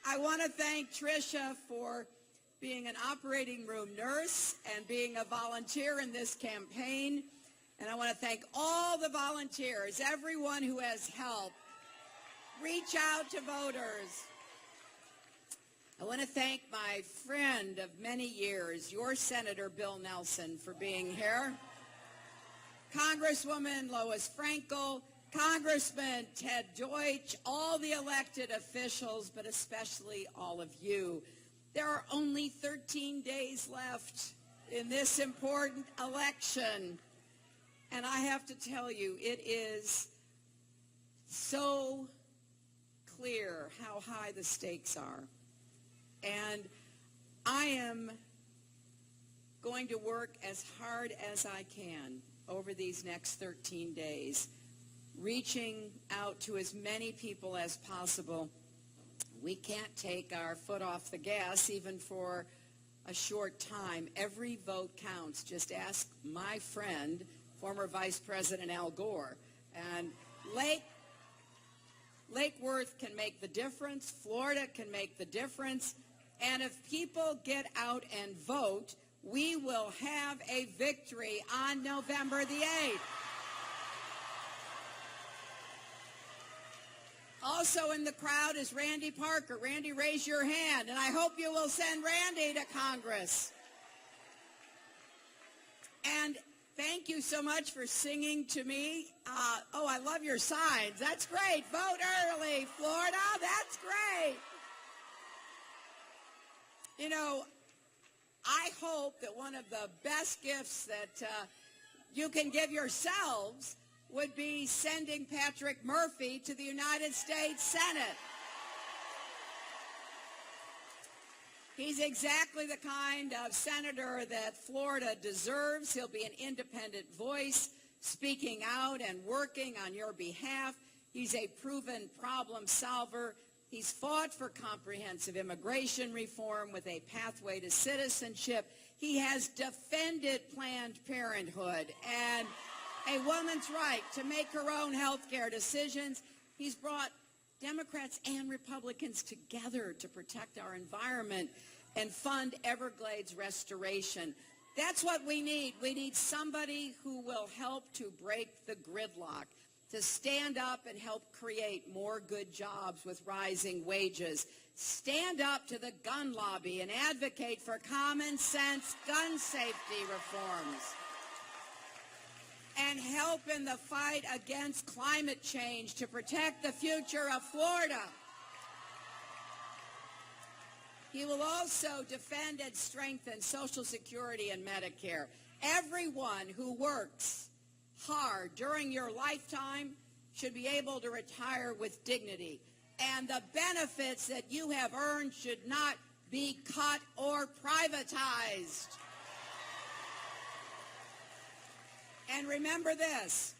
I want to thank Tricia for being an operating room nurse and being a volunteer in this campaign. And I want to thank all the volunteers, everyone who has helped reach out to voters. I want to thank my friend of many years, your Senator Bill Nelson, for being here. Congresswoman Lois Frankel, Congressman Ted Deutsch, all the elected officials, but especially all of you. There are only 13 days left in this important election. And I have to tell you, it is so clear how high the stakes are. And I am going to work as hard as I can over these next 13 days, reaching out to as many people as possible. We can't take our foot off the gas even for a short time. Every vote counts. Just ask my friend, former Vice President Al Gore. And Lake Worth can make the difference. Florida can make the difference. And if people get out and vote, we will have a victory on November the 8th. Also in the crowd is Randy Parker. Randy, raise your hand, and I hope you will send Randy to Congress. And thank you so much for singing to me. Oh, I love your signs. That's great. Vote early, Florida. That's great. You know, I hope that one of the best gifts that you can give yourselves would be sending Patrick Murphy to the United States Senate. He's exactly the kind of senator that Florida deserves. He'll be an independent voice, speaking out and working on your behalf. He's a proven problem solver. He's fought for comprehensive immigration reform with a pathway to citizenship. He has defended Planned Parenthood and a woman's right to make her own health care decisions. He's brought Democrats and Republicans together to protect our environment and fund Everglades restoration. That's what we need. We need somebody who will help to break the gridlock, to stand up and help create more good jobs with rising wages. Stand up to the gun lobby and advocate for common sense gun safety reforms. And help in the fight against climate change to protect the future of Florida. He will also defend and strengthen Social Security and Medicare. Everyone who works hard during your lifetime should be able to retire with dignity. And the benefits that you have earned should not be cut or privatized. And remember this,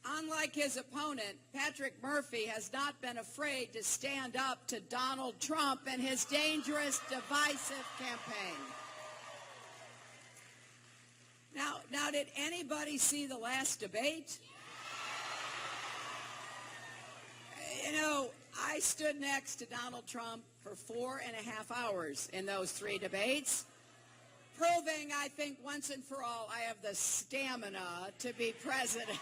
unlike his opponent, Patrick Murphy has not been afraid to stand up to Donald Trump and his dangerous, divisive campaign. Now, did anybody see the last debate? You know, I stood next to Donald Trump for 4.5 hours in those 3 debates, proving, I think, once and for all, I have the stamina to be president.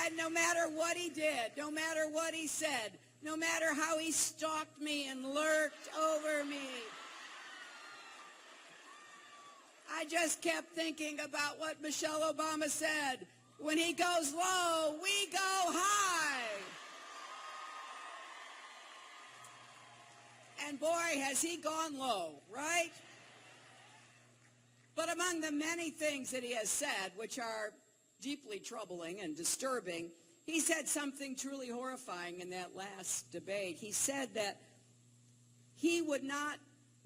And no matter what he did, no matter what he said, no matter how he stalked me and lurked over me, I just kept thinking about what Michelle Obama said. When he goes low, we go high. And boy, has he gone low, right? But among the many things that he has said, which are deeply troubling and disturbing, he said something truly horrifying in that last debate. He said that he would not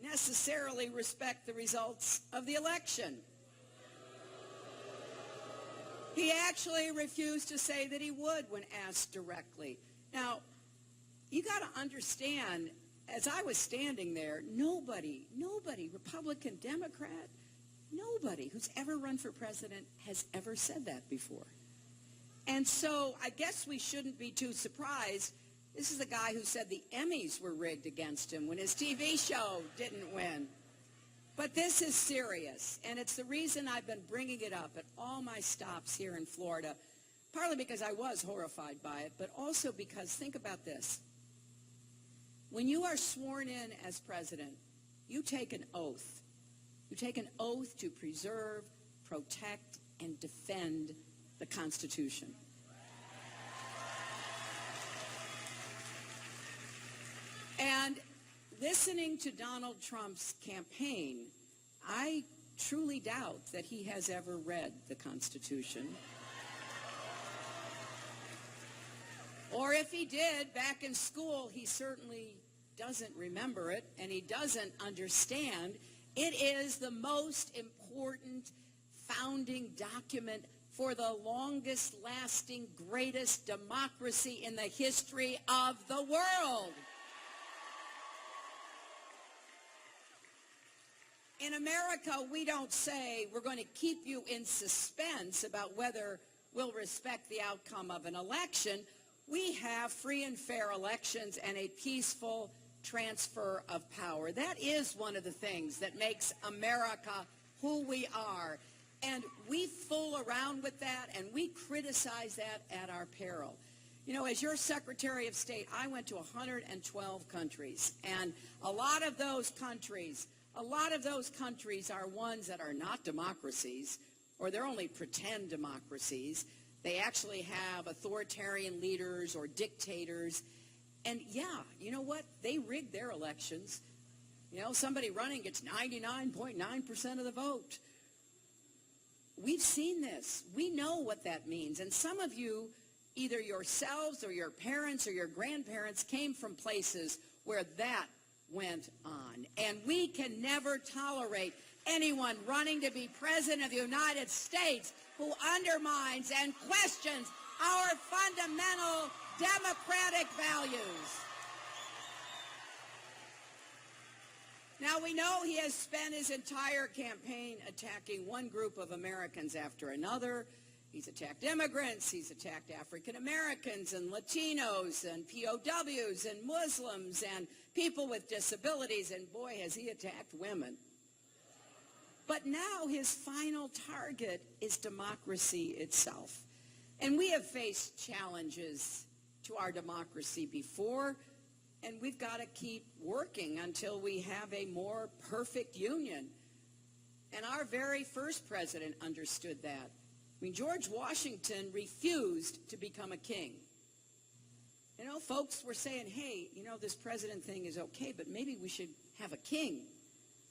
necessarily respect the results of the election. He actually refused to say that he would when asked directly. Now, you got to understand, as I was standing there, nobody, Republican, Democrat, nobody who's ever run for president has ever said that before. And so I guess we shouldn't be too surprised. This is a guy who said the Emmys were rigged against him when his TV show didn't win. But this is serious, and it's the reason I've been bringing it up at all my stops here in Florida, partly because I was horrified by it, but also because, think about this. When you are sworn in as president, you take an oath. You take an oath to preserve, protect, and defend the Constitution. And listening to Donald Trump's campaign, I truly doubt that he has ever read the Constitution. Or if he did, back in school, he certainly doesn't remember it, and he doesn't understand. It is the most important founding document for the longest-lasting, greatest democracy in the history of the world. In America, we don't say we're going to keep you in suspense about whether we'll respect the outcome of an election. We have free and fair elections and a peaceful transfer of power. That is one of the things that makes America who we are. And we fool around with that, and we criticize that at our peril. You know, as your Secretary of State, I went to 112 countries, and a lot of those countries are ones that are not democracies, or they're only pretend democracies. They actually have authoritarian leaders or dictators. And yeah, you know what? They rig their elections. You know, somebody running gets 99.9% of the vote. We've seen this. We know what that means. And some of you, either yourselves or your parents or your grandparents, came from places where that went on. And we can never tolerate anyone running to be president of the United States who undermines and questions our fundamental democratic values. Now, we know he has spent his entire campaign attacking one group of Americans after another. He's attacked immigrants, he's attacked African Americans and Latinos and POWs and Muslims and people with disabilities, and boy, has he attacked women. But now his final target is democracy itself. And we have faced challenges to our democracy before, and we've got to keep working until we have a more perfect union. And our very first president understood that. I mean, George Washington refused to become a king. You know, folks were saying, hey, you know, this president thing is okay, but maybe we should have a king.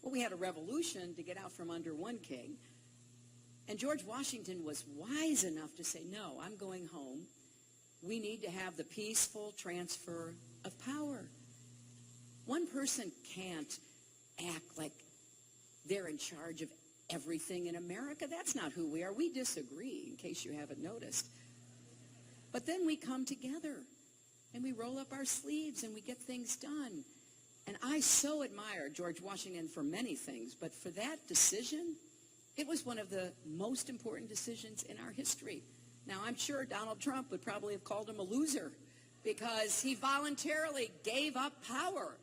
Well, we had a revolution to get out from under one king. And George Washington was wise enough to say, no, I'm going home. We need to have the peaceful transfer of power. One person can't act like they're in charge of everything in America. That's not who we are. We disagree, in case you haven't noticed. But then we come together, and we roll up our sleeves, and we get things done. And I so admire George Washington for many things, but for that decision, it was one of the most important decisions in our history. Now, I'm sure Donald Trump would probably have called him a loser because he voluntarily gave up power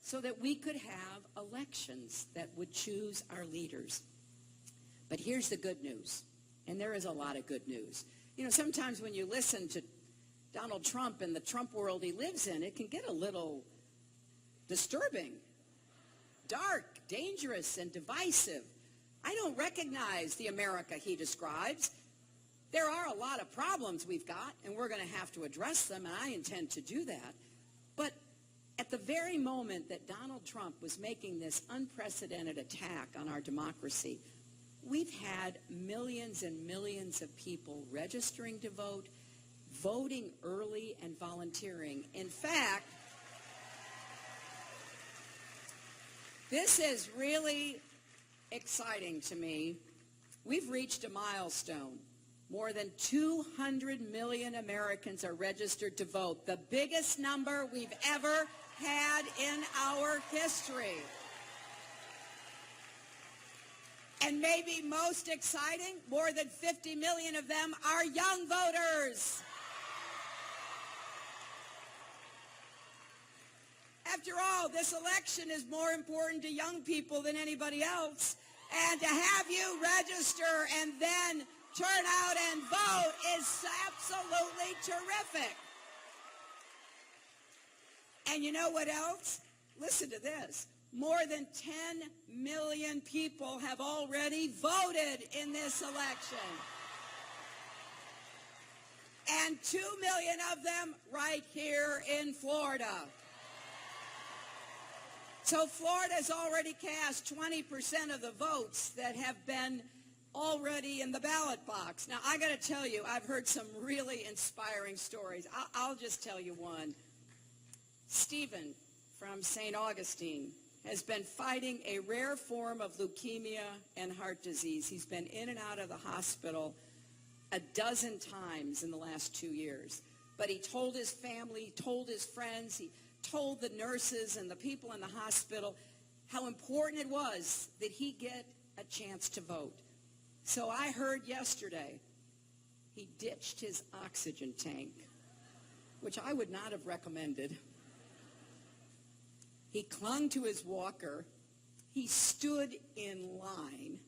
so that we could have elections that would choose our leaders. But here's the good news, and there is a lot of good news. You know, sometimes when you listen to Donald Trump and the Trump world he lives in, it can get a little disturbing, dark, dangerous, and divisive. I don't recognize the America he describes. There are a lot of problems we've got, and we're going to have to address them, and I intend to do that. But at the very moment that Donald Trump was making this unprecedented attack on our democracy, we've had millions and millions of people registering to vote, voting early, and volunteering. In fact, this is really exciting to me. We've reached a milestone. More than 200 million Americans are registered to vote, the biggest number we've ever had in our history. And maybe most exciting, more than 50 million of them are young voters. After all, this election is more important to young people than anybody else. And to have you register and then turn out and vote is absolutely terrific. And you know what else? Listen to this. More than 10 million people have already voted in this election. And 2 million of them right here in Florida. So Florida's already cast 20% of the votes that have been already in the ballot box. Now, I got to tell you, I've heard some really inspiring stories. I'll just tell you one. Stephen from St. Augustine has been fighting a rare form of leukemia and heart disease. He's been in and out of the hospital a dozen times in the last 2 years. But he told his family, told his friends, he told the nurses and the people in the hospital how important it was that he get a chance to vote. So I heard yesterday he ditched his oxygen tank, which I would not have recommended. He clung to his walker, he stood in line,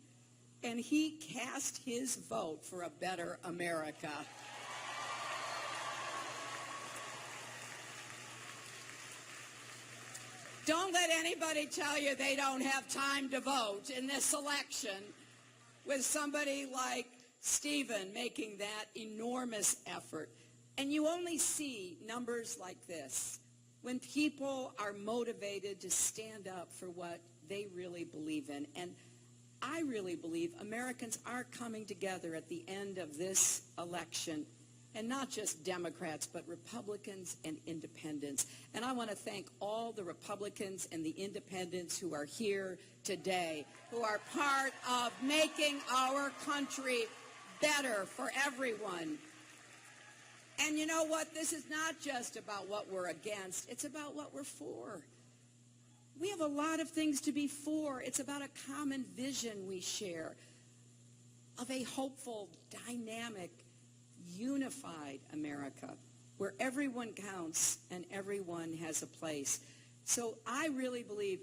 and he cast his vote for a better America. Don't let anybody tell you they don't have time to vote in this election with somebody like Stephen making that enormous effort. And you only see numbers like this when people are motivated to stand up for what they really believe in. And I really believe Americans are coming together at the end of this election, and not just Democrats, but Republicans and independents. And I want to thank all the Republicans and the independents who are here today, who are part of making our country better for everyone. And you know what? This is not just about what we're against. It's about what we're for. We have a lot of things to be for. It's about a common vision we share of a hopeful, dynamic, unified America where everyone counts and everyone has a place. So I really believe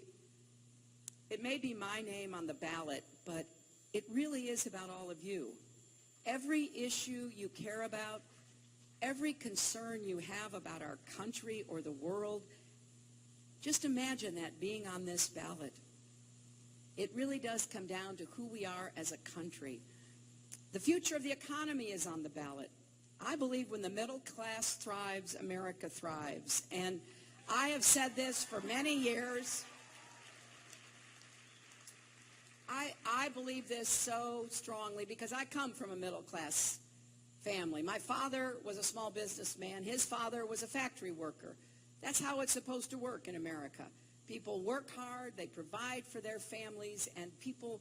it may be my name on the ballot, but it really is about all of you. Every issue you care about, every concern you have about our country or the world, just imagine that being on this ballot. It really does come down to who we are as a country. The future of the economy is on the ballot. I believe when the middle class thrives, America thrives. And I have said this for many years. I believe this so strongly because I come from a middle class family. My father was a small businessman. His father was a factory worker. That's how it's supposed to work in America. People work hard, they provide for their families, and people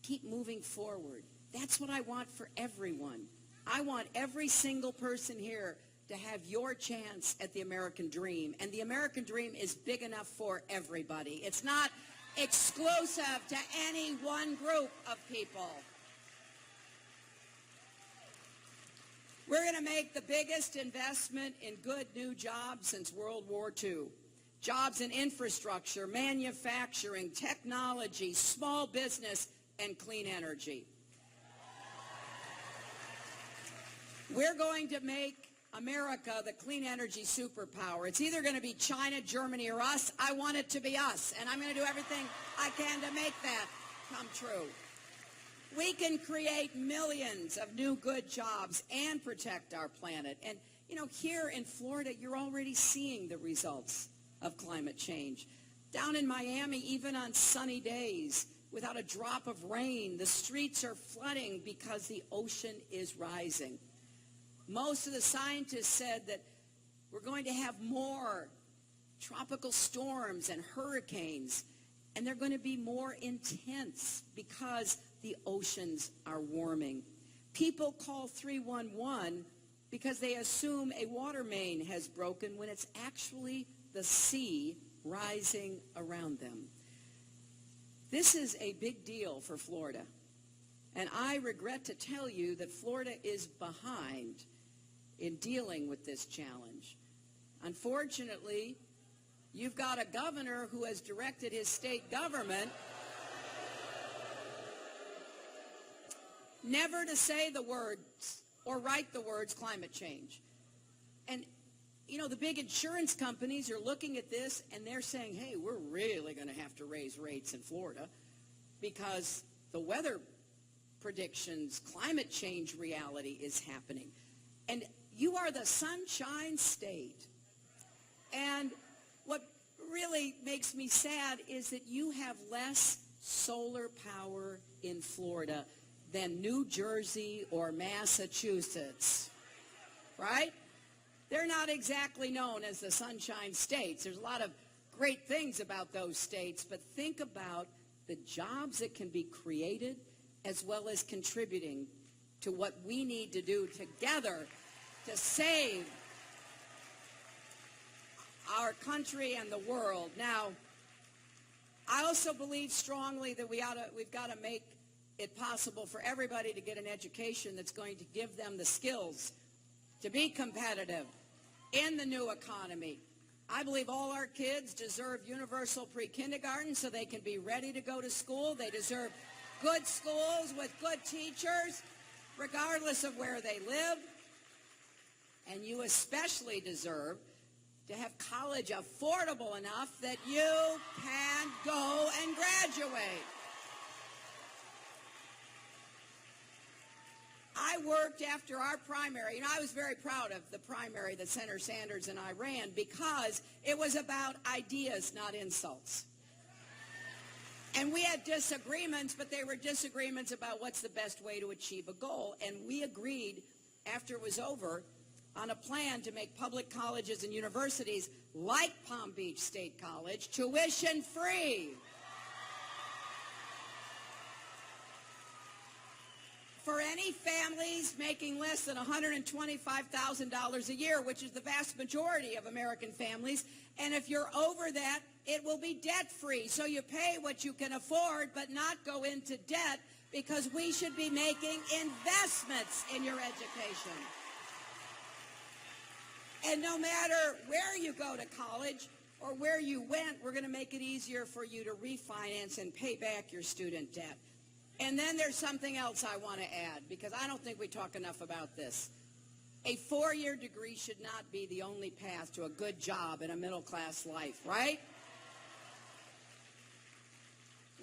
keep moving forward. That's what I want for everyone. I want every single person here to have your chance at the American dream. And the American dream is big enough for everybody. It's not exclusive to any one group of people. We're going to make the biggest investment in good new jobs since World War II. Jobs in infrastructure, manufacturing, technology, small business, and clean energy. We're going to make America the clean energy superpower. It's either going to be China, Germany, or us. I want it to be us, and I'm going to do everything I can to make that come true. We can create millions of new good jobs and protect our planet. And, you know, here in Florida, you're already seeing the results of climate change. Down in Miami, even on sunny days, without a drop of rain, the streets are flooding because the ocean is rising. Most of the scientists said that we're going to have more tropical storms and hurricanes, and they're going to be more intense because the oceans are warming. People call 311 because they assume a water main has broken when it's actually the sea rising around them. This is a big deal for Florida. And I regret to tell you that Florida is behind in dealing with this challenge. Unfortunately, you've got a governor who has directed his state government never to say the words or write the words climate change. And, you know, the big insurance companies are looking at this and they're saying, hey, we're really going to have to raise rates in Florida because the weather predictions, climate change reality is happening. And you are the sunshine state. And what really makes me sad is that you have less solar power in Florida than New Jersey or Massachusetts, right? They're not exactly known as the sunshine states. There's a lot of great things about those states, but think about the jobs that can be created as well as contributing to what we need to do together to save our country and the world. Now, I also believe strongly that we've got to make it possible for everybody to get an education that's going to give them the skills to be competitive in the new economy. I believe all our kids deserve universal pre-kindergarten so they can be ready to go to school. They deserve good schools with good teachers, regardless of where they live. And you especially deserve to have college affordable enough that you can go and graduate. I worked after our primary, and I was very proud of the primary that Senator Sanders and I ran because it was about ideas, not insults. And we had disagreements, but they were disagreements about what's the best way to achieve a goal. And we agreed after it was over on a plan to make public colleges and universities like Palm Beach State College tuition free. For any families making less than $125,000 a year, which is the vast majority of American families, and if you're over that, it will be debt-free. So you pay what you can afford, but not go into debt, because we should be making investments in your education. And no matter where you go to college or where you went, we're going to make it easier for you to refinance and pay back your student debt. And then there's something else I want to add, because I don't think we talk enough about this. A four-year degree should not be the only path to a good job in a middle-class life, right?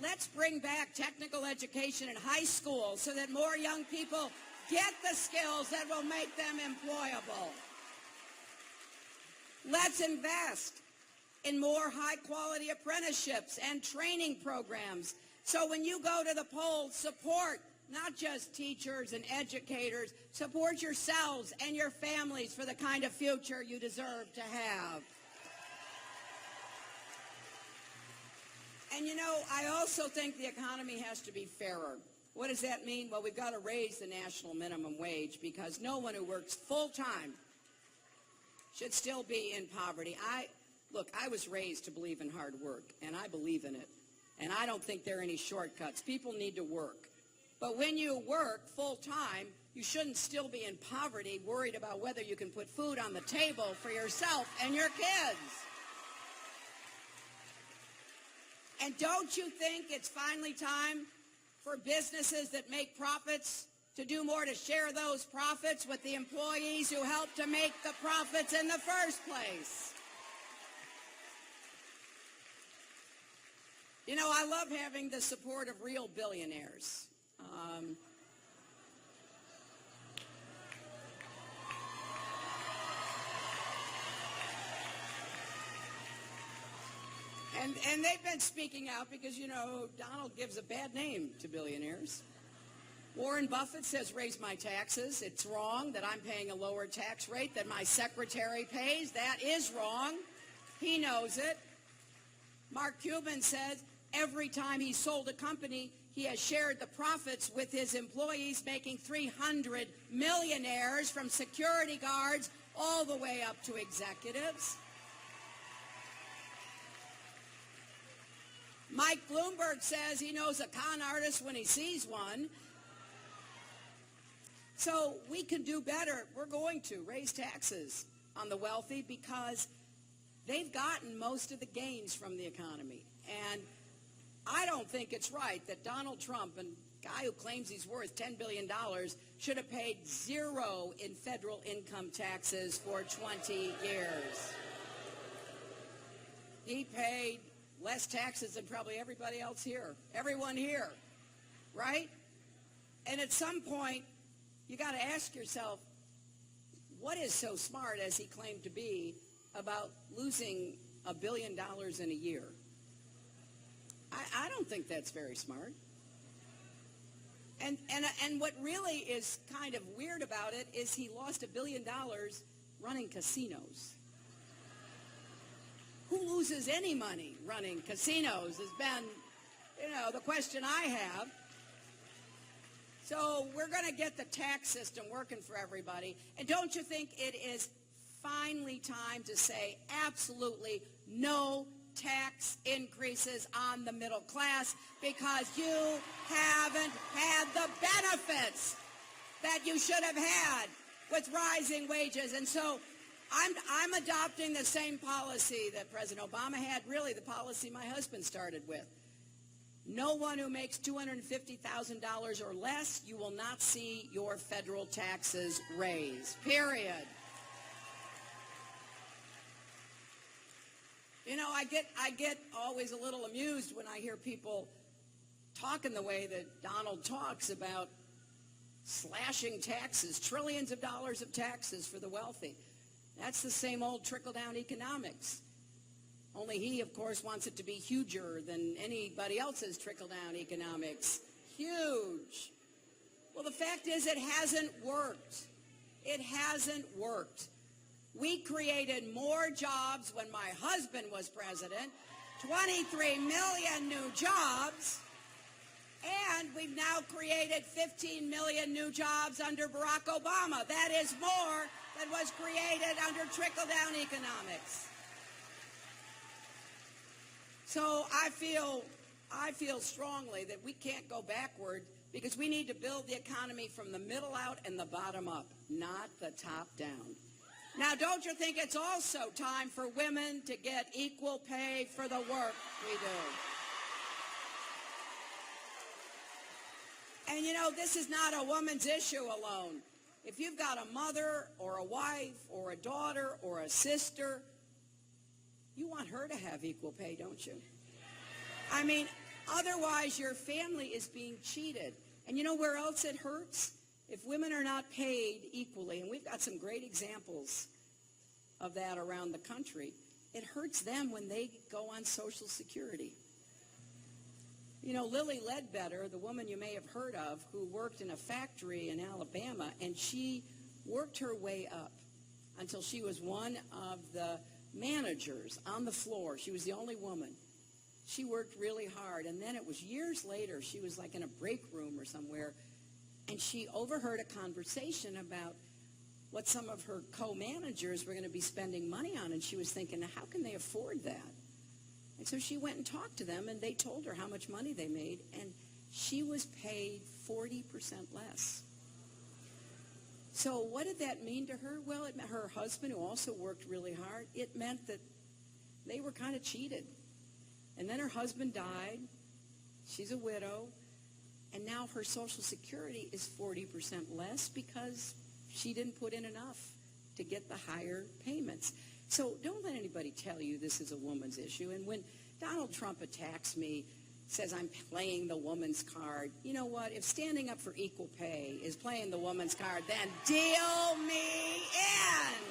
Let's bring back technical education in high school so that more young people get the skills that will make them employable. Let's invest in more high-quality apprenticeships and training programs. So when you go to the polls, support not just teachers and educators, support yourselves and your families for the kind of future you deserve to have. And you know, I also think the economy has to be fairer. What does that mean? Well, we've got to raise the national minimum wage, because no one who works full-time should still be in poverty. Look, I was raised to believe in hard work, and I believe in it. And I don't think there are any shortcuts. People need to work. But when you work full-time, you shouldn't still be in poverty, worried about whether you can put food on the table for yourself and your kids. And don't you think it's finally time for businesses that make profits to do more to share those profits with the employees who helped to make the profits in the first place? You know, I love having the support of real billionaires. And they've been speaking out because, you know, Donald gives a bad name to billionaires. Warren Buffett says, raise my taxes. It's wrong that I'm paying a lower tax rate than my secretary pays. That is wrong. He knows it. Mark Cuban says every time he sold a company, he has shared the profits with his employees, making 300 millionaires from security guards all the way up to executives. Mike Bloomberg says he knows a con artist when he sees one. So we can do better. We're going to raise taxes on the wealthy because they've gotten most of the gains from the economy. And I don't think it's right that Donald Trump, a guy who claims he's worth $10 billion, should have paid zero in federal income taxes for 20 years. He paid less taxes than probably everybody else here, everyone here, right? And at some point, you got to ask yourself, what is so smart, as he claimed to be, about losing $1 billion in a year? I don't think that's very smart. And what really is kind of weird about it is he lost $1 billion running casinos. Who loses any money running casinos has been, the question I have. So we're going to get the tax system working for everybody. And don't you think it is finally time to say absolutely no tax increases on the middle class, because you haven't had the benefits that you should have had with rising wages. And so I'm adopting the same policy that President Obama had, really the policy my husband started with. No one who makes $250,000 or less, you will not see your federal taxes raised, period. I get always a little amused when I hear people talking the way that Donald talks about slashing taxes, trillions of dollars of taxes for the wealthy. That's the same old trickle-down economics. Only he, of course, wants it to be huger than anybody else's trickle-down economics. Huge. Well, the fact is it hasn't worked. It hasn't worked. We created more jobs when my husband was president, 23 million new jobs, and we've now created 15 million new jobs under Barack Obama. That is more than was created under trickle-down economics. So I feel strongly that we can't go backward, because we need to build the economy from the middle out and the bottom up, not the top down. Now, don't you think it's also time for women to get equal pay for the work we do? And this is not a woman's issue alone. If you've got a mother or a wife or a daughter or a sister, you want her to have equal pay, don't you? I mean, otherwise your family is being cheated. And you know where else it hurts? If women are not paid equally, and we've got some great examples of that around the country, it hurts them when they go on Social Security. Lilly Ledbetter, the woman you may have heard of, who worked in a factory in Alabama, and she worked her way up until she was one of the managers on the floor. She was the only woman. She worked really hard, and then it was years later, she was like in a break room or somewhere, and she overheard a conversation about what some of her co-managers were going to be spending money on, and she was thinking, how can they afford that? And so she went and talked to them, and they told her how much money they made, and she was paid 40% less. So what did that mean to her? Well, it meant her husband, who also worked really hard, it meant that they were kind of cheated. And then her husband died. She's a widow. And now her Social Security is 40% less because she didn't put in enough to get the higher payments. So don't let anybody tell you this is a woman's issue. And when Donald Trump attacks me, says I'm playing the woman's card, you know what? If standing up for equal pay is playing the woman's card, then deal me in.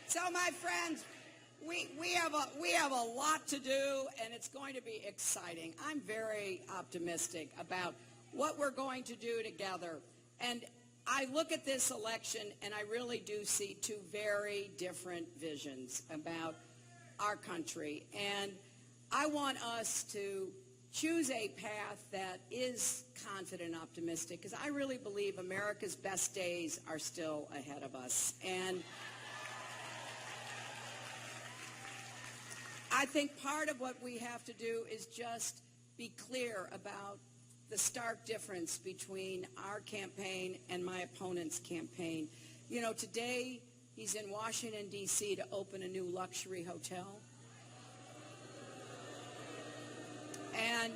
So my friends, we have a lot to do, and it's going to be exciting. I'm very optimistic about what we're going to do together. And I look at this election and I really do see two very different visions about our country. And I want us to choose a path that is confident and optimistic, because I really believe America's best days are still ahead of us. And I think part of what we have to do is just be clear about the stark difference between our campaign and my opponent's campaign. You know, today he's in Washington, D.C. to open a new luxury hotel. And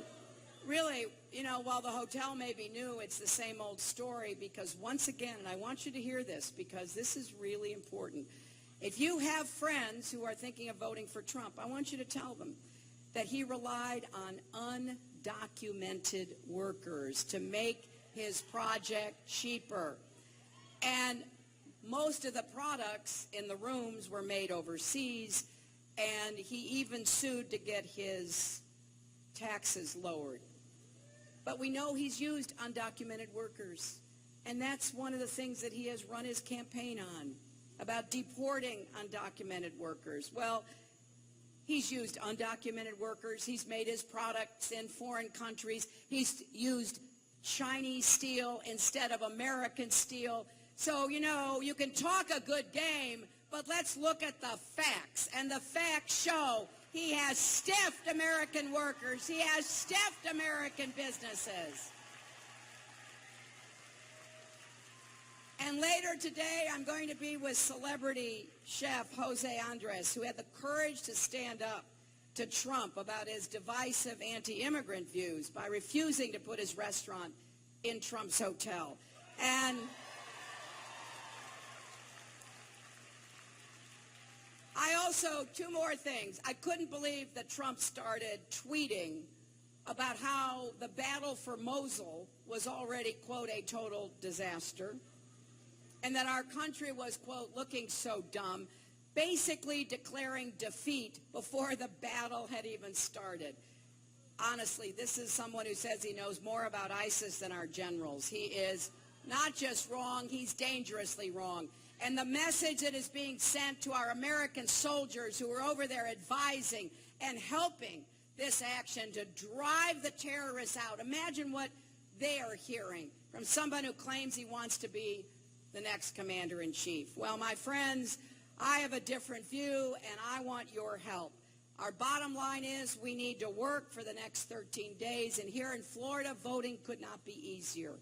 really, you know, while the hotel may be new, it's the same old story, because once again, and I want you to hear this because this is really important, if you have friends who are thinking of voting for Trump, I want you to tell them that he relied on undocumented workers to make his project cheaper. And most of the products in the rooms were made overseas, and he even sued to get his taxes lowered. But we know he's used undocumented workers, and that's one of the things that he has run his campaign on, about deporting undocumented workers. Well, he's used undocumented workers. He's made his products in foreign countries. He's used Chinese steel instead of American steel. So, you know, you can talk a good game, but let's look at the facts. And the facts show he has stiffed American workers. He has stiffed American businesses. And later today, I'm going to be with celebrity chef Jose Andres, who had the courage to stand up to Trump about his divisive anti-immigrant views by refusing to put his restaurant in Trump's hotel. And I also, two more things. I couldn't believe that Trump started tweeting about how the battle for Mosul was already, quote, a total disaster, and that our country was, quote, looking so dumb, basically declaring defeat before the battle had even started. Honestly, this is someone who says he knows more about ISIS than our generals. He is not just wrong, he's dangerously wrong. And the message that is being sent to our American soldiers who are over there advising and helping this action to drive the terrorists out, imagine what they are hearing from someone who claims he wants to be the next commander-in-chief. Well, my friends, I have a different view, and I want your help. Our bottom line is we need to work for the next 13 days, and here in Florida, voting could not be easier.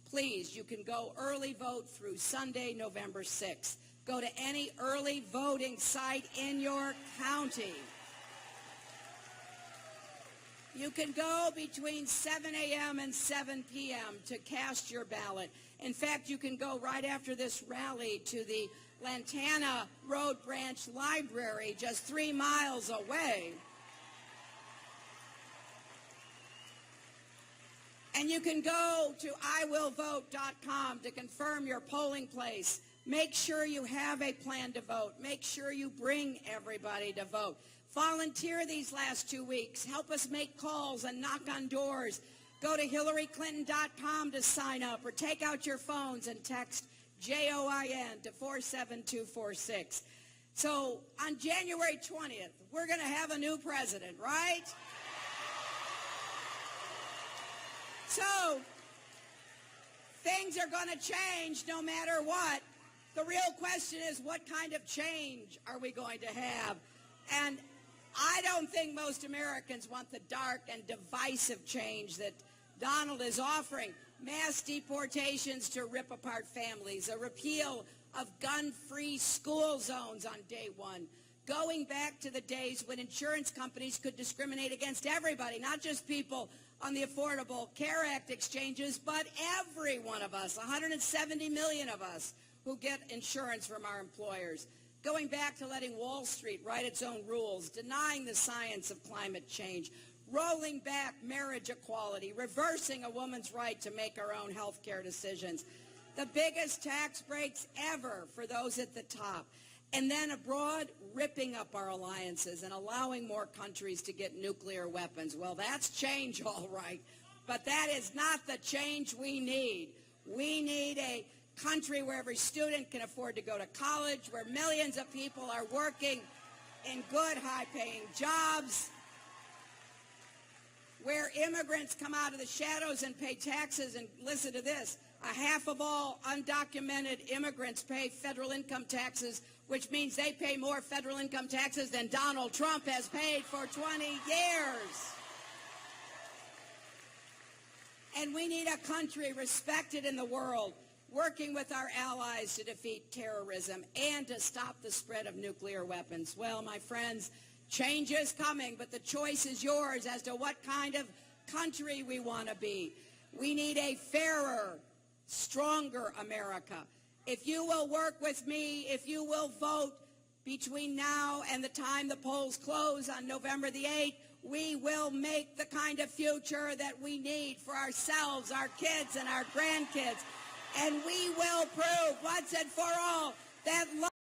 Please, you can go early vote through Sunday, November 6th. Go to any early voting site in your county. You can go between 7 a.m. and 7 p.m. to cast your ballot. In fact, you can go right after this rally to the Lantana Road Branch Library, just 3 miles away. And you can go to iwillvote.com to confirm your polling place. Make sure you have a plan to vote. Make sure you bring everybody to vote. Volunteer these last 2 weeks. Help us make calls and knock on doors. Go to HillaryClinton.com to sign up, or take out your phones and text JOIN to 47246. So on January 20th, we're going to have a new president, right? So things are going to change no matter what. The real question is, what kind of change are we going to have? And I don't think most Americans want the dark and divisive change that Donald is offering. Mass deportations to rip apart families, a repeal of gun-free school zones on day one, going back to the days when insurance companies could discriminate against everybody, not just people on the Affordable Care Act exchanges, but every one of us, 170 million of us who get insurance from our employers. Going back to letting Wall Street write its own rules, denying the science of climate change, rolling back marriage equality, reversing a woman's right to make her own health care decisions, the biggest tax breaks ever for those at the top, and then abroad, ripping up our alliances and allowing more countries to get nuclear weapons. Well, that's change, all right, but that is not the change we need. We need a country where every student can afford to go to college, where millions of people are working in good, high-paying jobs, where immigrants come out of the shadows and pay taxes. And listen to this, a half of all undocumented immigrants pay federal income taxes, which means they pay more federal income taxes than Donald Trump has paid for 20 years. And we need a country respected in the world, working with our allies to defeat terrorism and to stop the spread of nuclear weapons. Well, my friends, change is coming, but the choice is yours as to what kind of country we want to be. We need a fairer, stronger America. If you will work with me, if you will vote between now and the time the polls close on November the 8th, we will make the kind of future that we need for ourselves, our kids, and our grandkids. And we will prove once and for all that